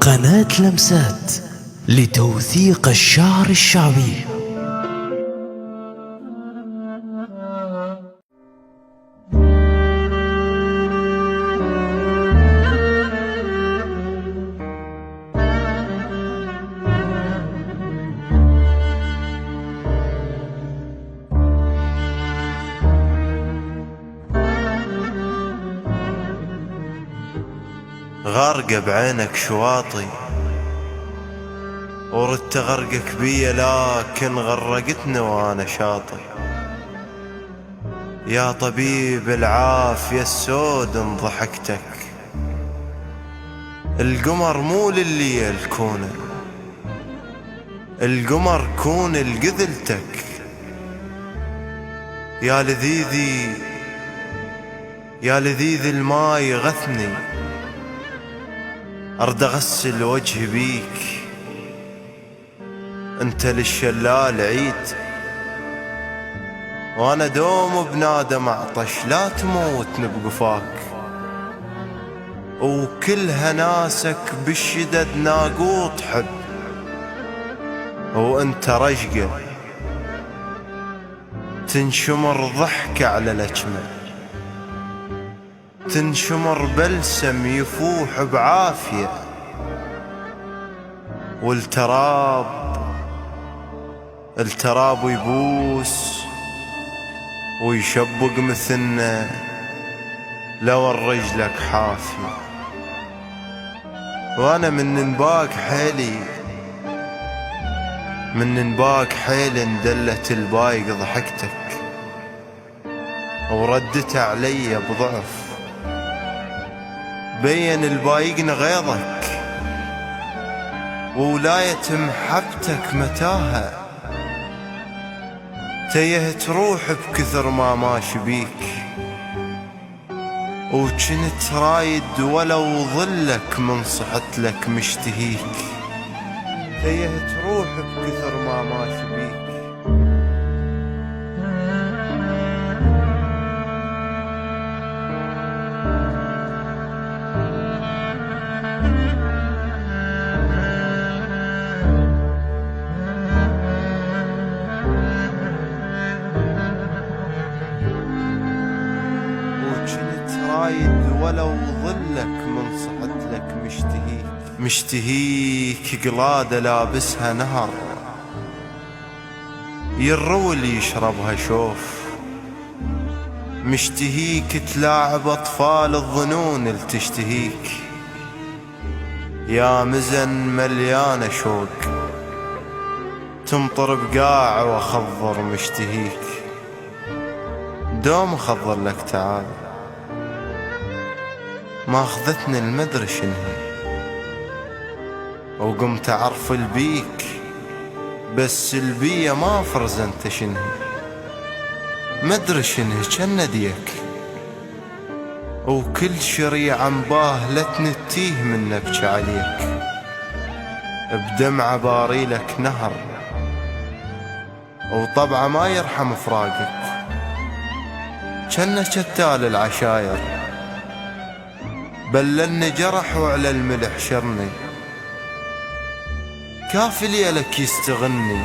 قناة لمسات لتوثيق الشعر الشعبي. غارقة بعينك شواطي وردت غرقك بيا، لكن غرقتني وانا شاطي. يا طبيب العافية السود ان ضحكتك، القمر مو لليل كونه، القمر كون لقذلتك. يا لذيذي يا لذيذ الماء يغثني، أرد أغسل وجهي بيك، أنت للشلال عيد وأنا دوم بنادم عطش. لا تموتني بقفاك وكل هناسك بالشدد ناقوط حب، وأنت رشقة تنشمر ضحكة على لجمة، تنشمر بلسم يفوح بعافية. والتراب يبوس ويشبق مثلنا لو الرجلك حافية. وانا من نباك حيل اندلت البايق ضحكتك وردت علي بضعف. بين البايقن غيظك وولاية محبتك متاهة، تيهت روح بكثر ما ماشي بيك، وجنت رايد ولو ظلك من صحت لك مشتهيك. تيهت روح بكثر ما ماشي بيك. رايد ولو ظلك من صحت لك مشتهيك قلادة لابسها نهر، يالرول يشربها شوف. مشتهيك تلاعب أطفال الظنون التشتهيك، يا مزن مليانة شوق تمطر بقاع وأخضر مشتهيك. دوم أخضر لك تعال، ما أخذتني المدري شنهي، وقمت أعرف البيك بس البية ما فرزنت شنهي. مدري شنهي جن ديك وكل شريع عمباه لتنتيه من نبكي عليك. بدمعة باريلك نهر وطبعا ما يرحم فراقك، جن شتال العشاير بللني جرح وعلى الملح شرني. كاف ليلك يستغني،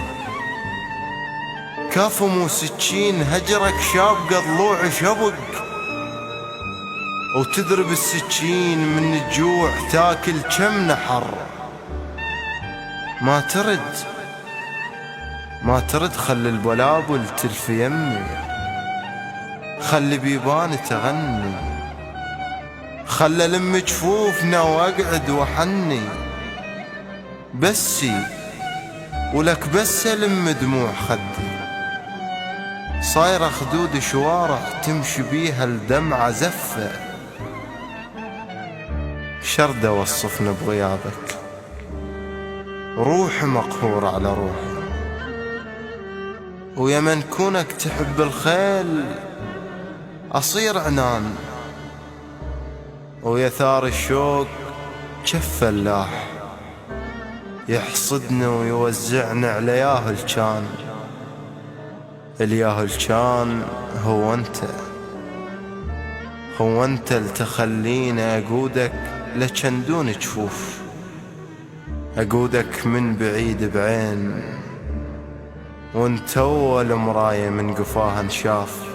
كاف مو سكين هجرك شابقة ضلوع شبق، وتضرب السكين من الجوع تاكل كم نحر. ما ترد خلي البلابل تلف يمي، خلي بيبان تغني، خلى لم جفوفنا واقعد وحني. بسي ولك بس لم دموع خدي، صايرة خدود شوارع تمشي بيها الدمعة زفة. شردة وصفنا بغيابك، روح مقهور على روحي، ويمن كونك تحب الخيل أصير عنان، ويثار الشوق جف فلاح يحصدنا ويوزعنا على ياهل كان. الياهل كان هو انت التخلينا اقودك لجندون جفوف. أقودك من بعيد بعين، وانت أول مراية من قفاها انشاف،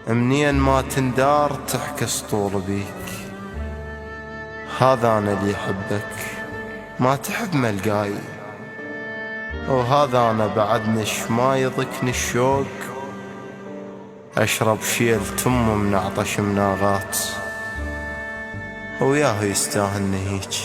منين ما تندار تحكي سطور بيك. هذا أنا اللي يحبك ما تحب ملقاي، وهذا أنا بعدنش ما يضكني الشوق، أشرب شيل تم من عطش مناغات، وياهو يستاهل نهيج.